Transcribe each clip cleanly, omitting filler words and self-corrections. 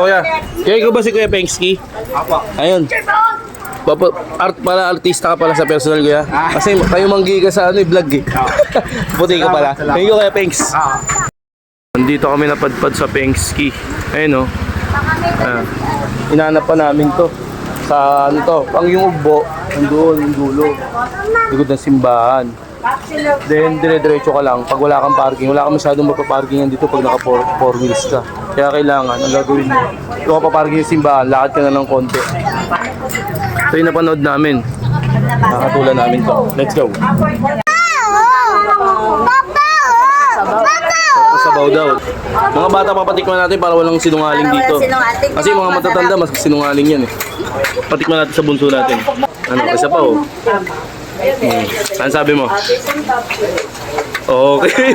Kuya, kaya ko ba si Kuya Pengski? Apo. Ayun. Artista ka pala sa personal, Kuya. Kasi kayo manggi ka sa vlog eh. Puti ka pala. Thank you, Kuya Pengs. Nandito kami napadpad sa Pengski. Ayun, inanap pa namin to. Sa ano to, pang yung ugbo, nandoon yung dulo. Likod ng simbahan. Then dire-diretso ka lang. Pag wala kang parking, wala kang masyadong magpa-parkingan dito pag naka 4 wheels ka. Kaya kailangan, ang gagawin mo, kung ka pa-parking yung simbahan, lakad ka na ng konti. Ito yung napanood namin. Nakatulad namin to. Let's go. Sabaw daw. Mga bata papatikman natin para walang sinungaling dito. Kasi mga matatanda mas sinungaling yan eh. Patikman natin sa bunso natin. Ano, isa pa oh. Ano sabi mo? Okay.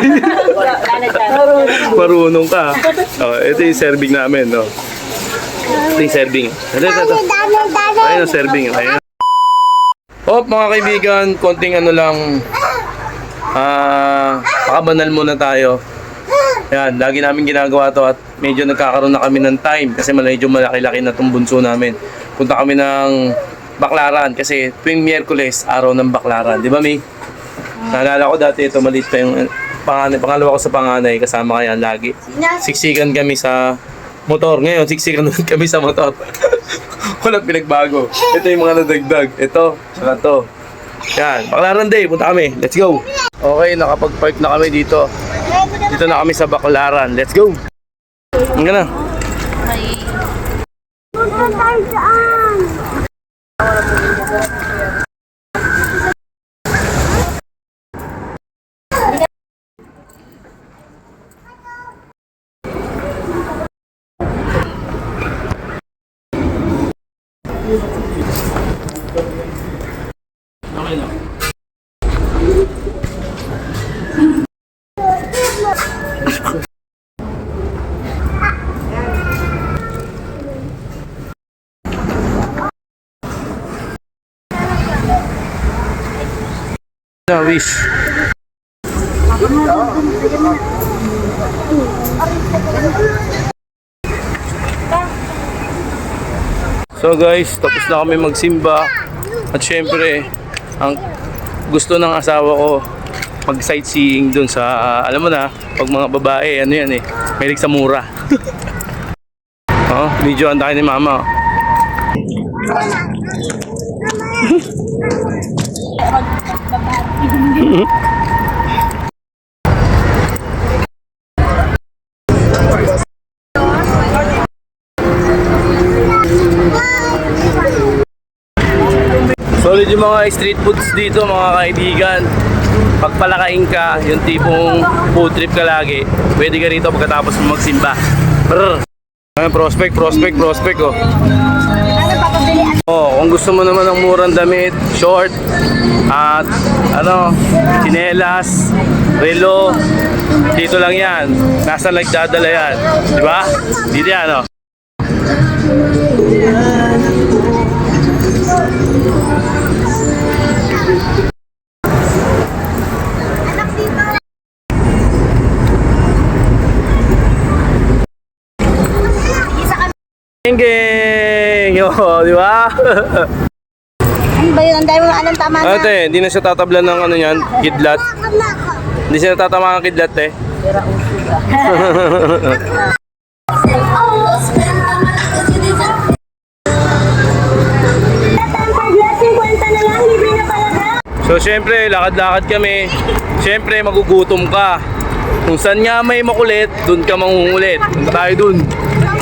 Marunong ka. Oh, ito yung serving namin, no. Ito yung serving. Ito. Ayun ang serving. Ayun. Oh, mga kaibigan, konting ano lang. Pakabanal muna tayo. Yan, lagi namin ginagawa to at medyo nagkakaroon na kami ng time kasi medyo malaki-laki na itong bunso namin. Punta kami ng Baklaran kasi tuwing Miyerkules, araw ng Baklaran. Di ba, May? Naalala ko dati ito, maliit pa yung pangalawa ko sa panganay, kasama kaya lagi. Siksikan kami sa motor. Ngayon, siksikan kami sa motor. Walang pinagbago. Ito yung mga nadagdag. Ito, saka to. Yan, Baklaran Day, punta kami. Let's go! Okay, nakapag-park na kami dito. Dito na kami sa Baklaran. Let's go! Hanggang na. Okay na. Wish. So guys, tapos na kami magsimba. At syempre, ang gusto ng asawa ko mag sightseeing dun sa, alam mo na, pag mga babae, ano yan eh, mahilig sa mura. Oh, videoan tayo ni mama. Solid yung mga street foods dito, mga kaibigan. Pagpalakain ka, yung tipong food trip ka lagi, pwede ka rito pagkatapos mo magsimba. Brr. Prospect oh. Oh, kung gusto mo naman ng murang damit, short, at ano, tsinelas, relo, dito lang yan. Nasa nagdadala yan, di ba? Dito yan, oh. Geng! Yo, di ba? Ano ba yun? Ang dami mo anong tama na. Ate, hindi na siya tatablan ng ano yan, kidlat. Hindi siya tatama ng kidlat eh. So syempre, lakad-lakad kami. Syempre, magugutom ka. Kung saan nga may makulit, dun ka mangungulit. Punta tayo dun.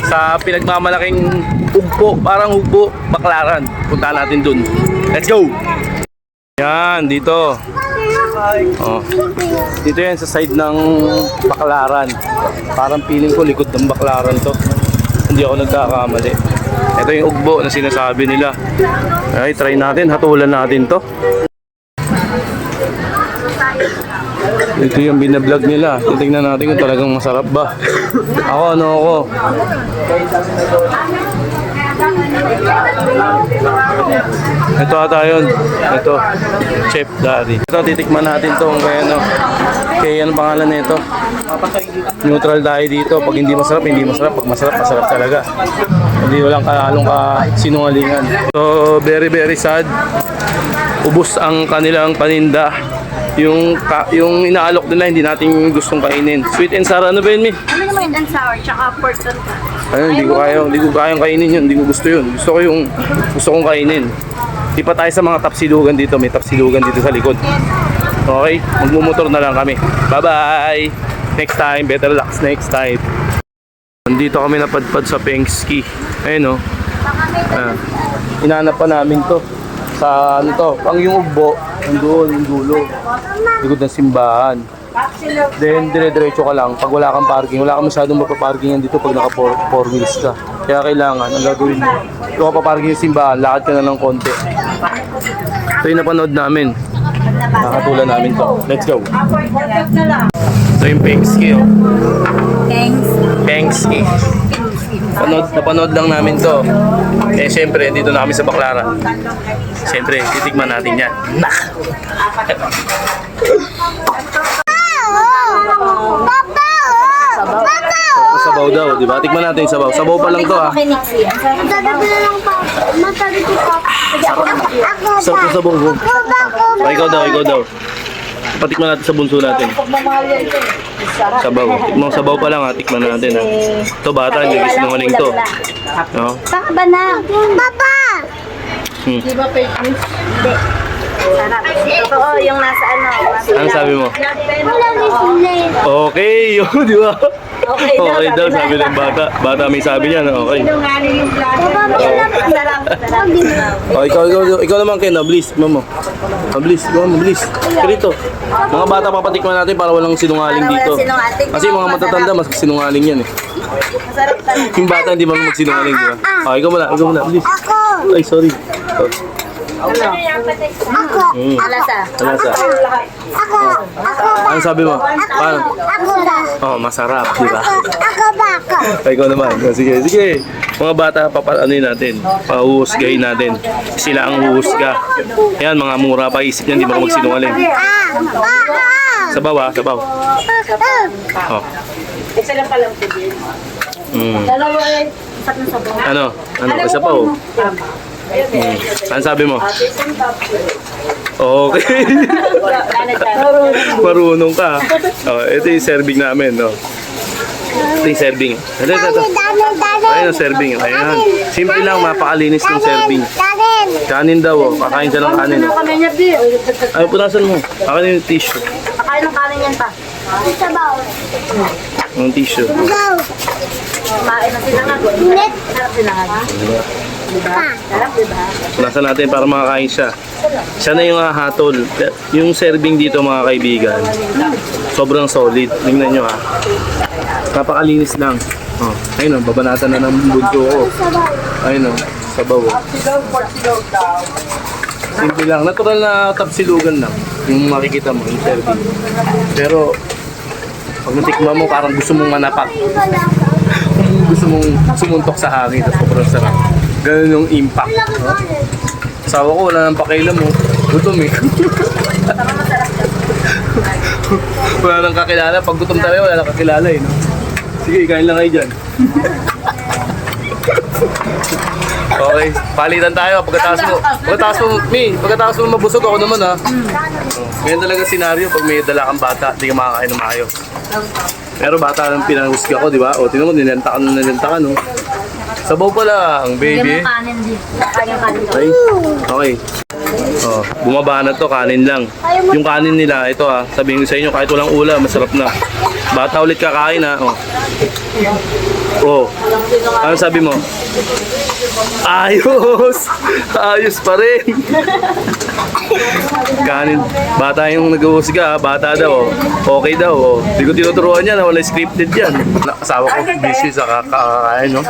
Sa pinagmamalaking ugbo, parang ugbo, Baklaran. Punta natin dun. Let's go! Yan, dito. Oh. Dito yan sa side ng Baklaran. Parang feeling ko likod ng Baklaran to. Hindi ako nagkakamali. Ito yung ugbo na sinasabi nila. Ay, try natin. Hatulan natin to. Ito yung binablog nila. Titignan natin kung talagang masarap ba. Ano ako. Ito ata yun. Ito. Chef Dari. Ito, titikman natin to. Kaya ano. Kaya ano pangalan na ito? Neutral tayo dito. Pag hindi masarap, hindi masarap. Pag masarap, masarap talaga. Hindi walang kalong sinungalingan. So, very very sad. Ubus ang kanilang paninda. Yung inaalok nila, hindi natin gustong kainin. Sweet and sour, ano ba yun, Mi? Ano naman yung sour, tsaka pork tonka? Ayun, hindi ko kayang kainin yun. Hindi ko gusto yun. Gusto kong kainin. Di pa tayo sa mga tapsilugan dito. May tapsilugan dito sa likod. Okay? Magmumotor na lang kami. Bye-bye! Next time, better luck next time. Nandito kami napadpad sa Pengski. Ayun, oh. Inaanap pa namin to. Sa ano to? Ang yung ugbo. Nandoon, yung dulo. Likod ng simbahan. Then, dire-diretso ka lang. Pag wala kang parking, wala kang masyadong mapaparkingan dito pag naka 4 wheels ka. Kaya kailangan, ang gagawin mo, kung ka paparking yung simbahan, lakad ka na ng konti. Ito yung napanood namin. Nakatulad namin to. Let's go. Ito yung Pengski, oh. Pengski. Napanood lang namin to. Eh, syempre, dito na kami sa Baclaran. Syempre, titikman natin yan. Sabaw daw, di ba? Tikman natin yung sabaw. Sabaw pa lang to, ah. Sarap yung sabaw ko. Ikaw daw. Patikman natin sa bunso natin. Sabaw. Tikman sabaw pa lang, ha. Tikman natin, ha. Ito bata, hindi sinungaling to. No? Baka ba na? Papa! Di ba fake news? Hindi. Sarap. Totoo yung nasa ano. Ano sabi mo? Okay, yun, di ba? Okay daw, sabi ng bata. Bata may sabi niya, no? Okay. Sinungaling yung vlogger. Sarap. Oh, ikaw naman, Ken, bilis, mamo. Bilis. Krito. Mga bata papatikman natin para walang sinungaling dito. Kasi mga matatanda, mas sinungaling yan, eh. Masarap talaga. Yung bata hindi marunong magsinungaling, di ba? Oh, ikaw muna, bilis. Ay, sorry. Oh. Alasa. Ano sabi mo? Paano? Oh, masarap, di ba? Ay, ikaw naman. Sige. Mga bata, ano natin? Pahuhusgahin natin. Sila ang huhusga. Yan, mga mura pa isip niyan, di marunong magsinungaling. Sabaw. Oh. Isa lang pala ito. Dalawa yan. Ano? Isa pa, oh. Ano sabi mo? Okay. Marunong ka. Oh, ito yung serving namin, no? Ito yung serving. Ito. Ayun ang serving. Ayan. Simple lang, mapakalinis ng serving. Kanin daw, oh. Kakain siya ng kanin. Oh. Ay, punasan mo. Kakain yung tissue. Kakain ng kanin yan pa. Yung tissue. Kumain na sila nga. Sarap sila nga. Sarap, diba? Punasan natin para makakain siya. Siya na yung hatol. Yung serving dito, mga kaibigan, sobrang solid. Tingnan nyo, ha. Napakalinis lang. Oh, ayun, babanatan na ng bunso ko. Ayun, sabaw. Simple lang. Natural na tapsilugan lang. Yung makikita mo, yung serving. Pero, pag natikman mo, parang gusto mong manapak. Gusto mong sumuntok sa hangin. Sobrang sarap. Ganun yung impact. No? Asawa ko, wala nang pakailan mo. Gutom, eh. Wala nang kakilala. Pag gutom tayo, wala nang kakilala, eh. No? Sige, kain lang kayo dyan. Okay, palitan tayo. Pagkatapos mo mabusog ako naman, ha. Ganyan talaga senaryo pag may dala kang bata, di ka makakain ng maayos. Pero bata lang pinahusga ko, di ba? O, tingnan mo, nilenta ka, no? Sabaw pa lang, baby. Kanin din. Kaya kanin daw. Okay. Oh, bumaba na to, kanin lang. Yung kanin nila, ito, ha. Sabihin ko sa inyo, kahit walang ulam, masarap na. Bata ulit kakain, ha. Oh. Oh. Ano sabi mo? Ayos! Ayos pa rin! Kanin. Bata yung nag-uusga, bata daw. Okay daw. Oh. Hindi ko tinuturuan yan, wala scripted yan. Asawa ko busy sa kakakain, no?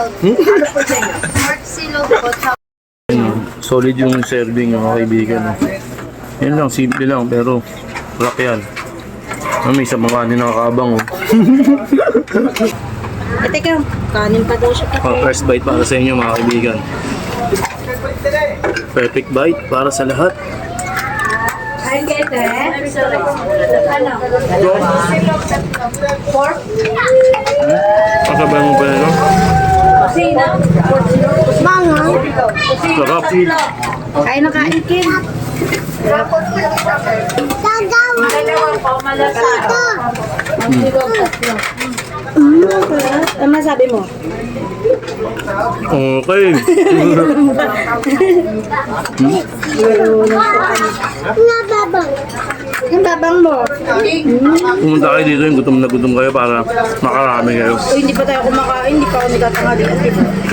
Solid yung serving, mga kaibigan. No? Yan lang, simple lang, pero rock yan. May isang mga kanin nakakabang, oh. Teka, kanin pa daw siya. First bite para sa inyo, mga kaibigan. Perfect bite para sa lahat. Ayun kayo, te. Ano? Pork? Kasabay mo pa nito? Kusina? Sarap. Kain na kain, Kim. Dalawang pamalasa. Ang silog, tatlo. Ano masabi mo? Okay. Yung babang mo. Pumunta kayo dito yung gutom na gutom kayo para makarami kayo. Hindi pa tayo kumakain, hindi pa ako nagtatangali.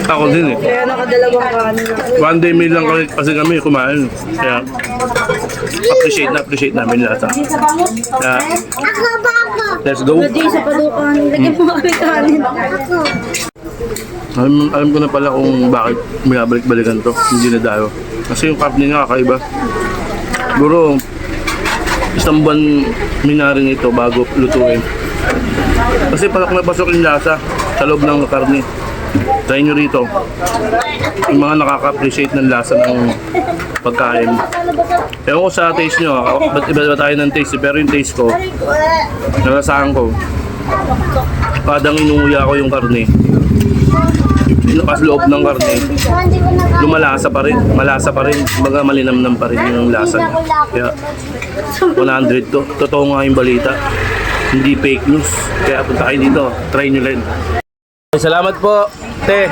Ako din eh. Kaya nakadalawang kanin. One day meal lang kasi kami kumain. Kaya appreciate namin lahat. Kaya let's go. Hindi sa palukan. Lagyan mo kami kanin. Alam ko na pala kung bakit binabalik-balikan to. Hindi na dayo. Kasi yung karne nga kakaiba. Siguro isang buwan minarin ito bago lutuin. Kasi pasok na pasok yung lasa sa loob ng karne. Try nyo rito. Yung mga nakaka-appreciate ng lasa ng pagkain. Ewan ko sa taste nyo, ba't iba tayo ng taste? Pero yung taste ko, nalasahan ko, padang inuuya ko yung karne. Pas loob ng karne, lumalasa pa rin, malasa pa rin, baga malinamnam pa rin yung lasa niya. Kaya 100 to, totoo nga yung balita, hindi fake news. Kaya punta kayo dito, try nyo rin. Salamat po, te.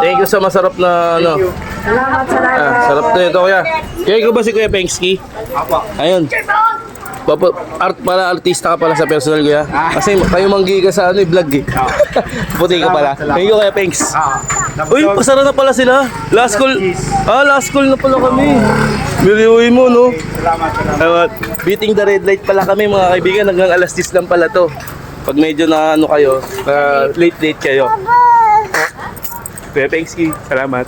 Thank you sa masarap na ano. Salamat, salamat. Sarap na ito kuya. Kaya ikaw ba si Kuya Pengski? Ayun. Art pala, artista ka pala sa personal kuya. Kasi kayo manggi ka sa ano, vlog eh. Puti ka pala. Thank you Kuya Pengs. Uy, pasara na pala sila. Last call. Last call na pala kami. Miliuwi mo no. Salamat. Beating the red light pala kami mga kaibigan. Hanggang alas 10 lang pala to. Pag medyo na ano kayo, late kayo. Kuya Pengski, salamat.